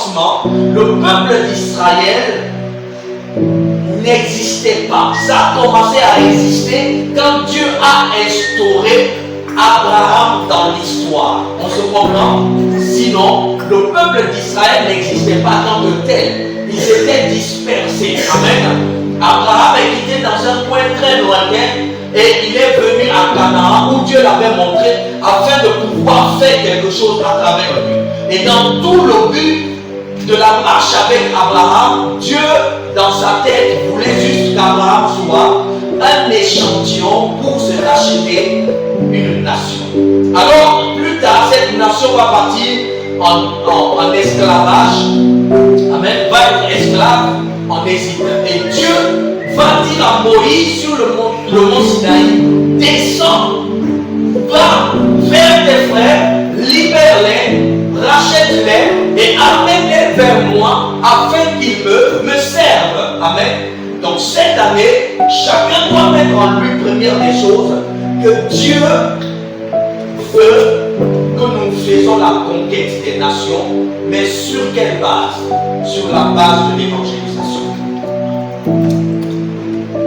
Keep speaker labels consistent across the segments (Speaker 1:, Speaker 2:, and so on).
Speaker 1: commencement, le peuple d'Israël n'existait pas. Ça a commencé à exister quand Dieu a instauré Abraham dans l'histoire. On se comprend? Sinon, le peuple d'Israël n'existait pas en tant que tel. Ils étaient dispersés. Amen. Abraham est quitté dans un coin très lointain et il est venu à Canaan où Dieu l'avait montré afin de pouvoir faire quelque chose à travers lui. Et dans tout le but de la marche avec Abraham, Dieu dans sa tête voulait juste qu'Abraham soit un échantillon pour se racheter une nation. Alors plus tard, cette nation va partir en esclavage. Amen. Va être esclave en Égypte. Et Dieu va dire à Moïse sur le mont Sinaï: descends, va vers tes frères, libère-les, rachète-les et amène-les vers moi afin qu'ils me servent. Amen. Donc cette année, chacun doit mettre en lui première des choses que Dieu veut que nous faisons la conquête des nations, mais sur quelle base? Sur la base de l'évangélisation.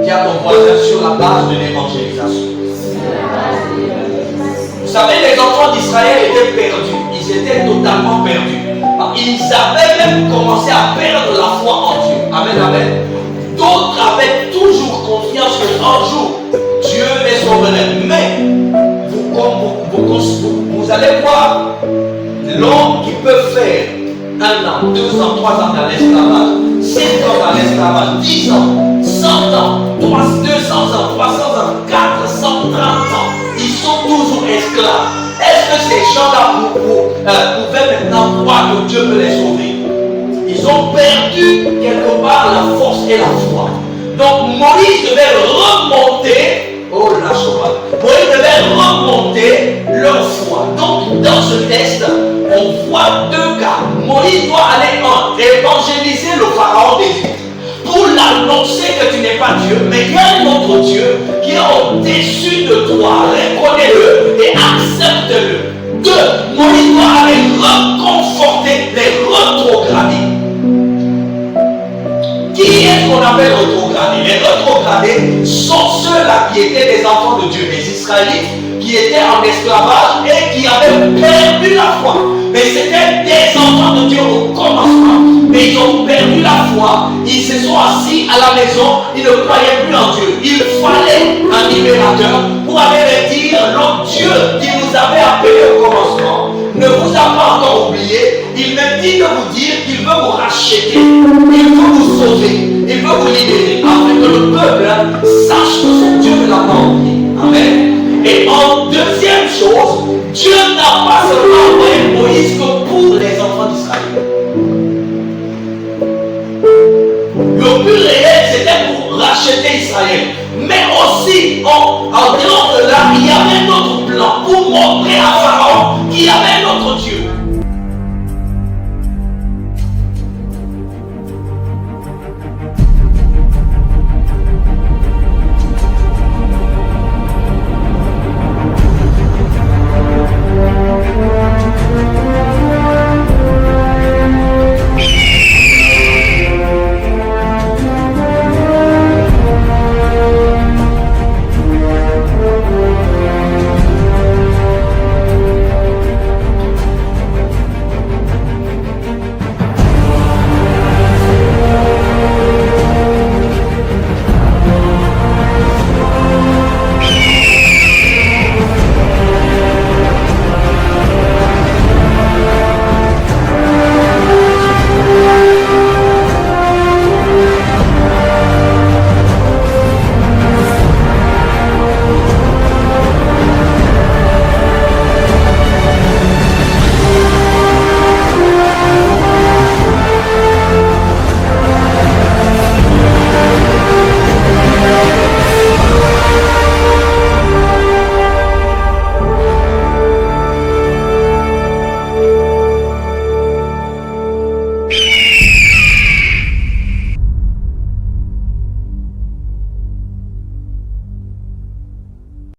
Speaker 1: Dis à ton voisin: sur la base de l'évangélisation. Vous savez, les enfants d'Israël étaient perdus. Ils étaient totalement perdus. Ils avaient même commencé à perdre la foi en Dieu. Amen, amen. D'autres avaient toujours confiance qu'un jour, Dieu les sauverait. Mais, vous allez voir l'homme qui peut faire 1 an, 2 ans, 3 ans dans l'esclavage, 5 ans dans l'esclavage, 10 ans, 100 ans, 200 ans, 300 ans, 430 ans. Ils sont toujours esclaves. Est-ce que ces gens-là pouvaient maintenant croire que Dieu peut les sauver? Ils ont perdu quelque part la force et la foi. Donc Moïse devait remonter, oh la cheval, Moïse devait remonter leur foi. Donc dans ce texte, on voit 2 cas. Moïse doit aller évangéliser le pharaon d'Égypte pour l'annoncer que tu n'es pas Dieu, mais il y a un autre Dieu qui est au-dessus de toi. Reconnais-le et accepte-le. 2. Moïse doit aller reconforter les rétrogradés. Qui est-ce qu'on appelle rétrogradés? Les rétrogradés sont ceux-là qui étaient des enfants de Dieu, des Israélites, qui étaient en esclavage et qui avaient perdu la foi. Mais c'était des enfants de Dieu au commencement. Mais ils ont perdu la foi. Ils se sont assis à la maison. Ils ne croyaient plus en Dieu. Il fallait un libérateur pour aller leur dire: le Dieu qui vous avait appelé au commencement ne vous a pas encore oublié. Il me dit de vous dire qu'il veut vous racheter. Il veut vous sauver. Il veut vous libérer. Afin que le peuple sache que son Dieu ne l'a pas oublié. Amen. Et en deuxième chose, Dieu n'a pas seulement envoyé Moïse que pour les enfants d'Israël. Le but réel, c'était pour racheter Israël. Mais aussi, en dehors de là, il y avait un autre plan pour montrer à Pharaon qu'il y avait un autre Dieu.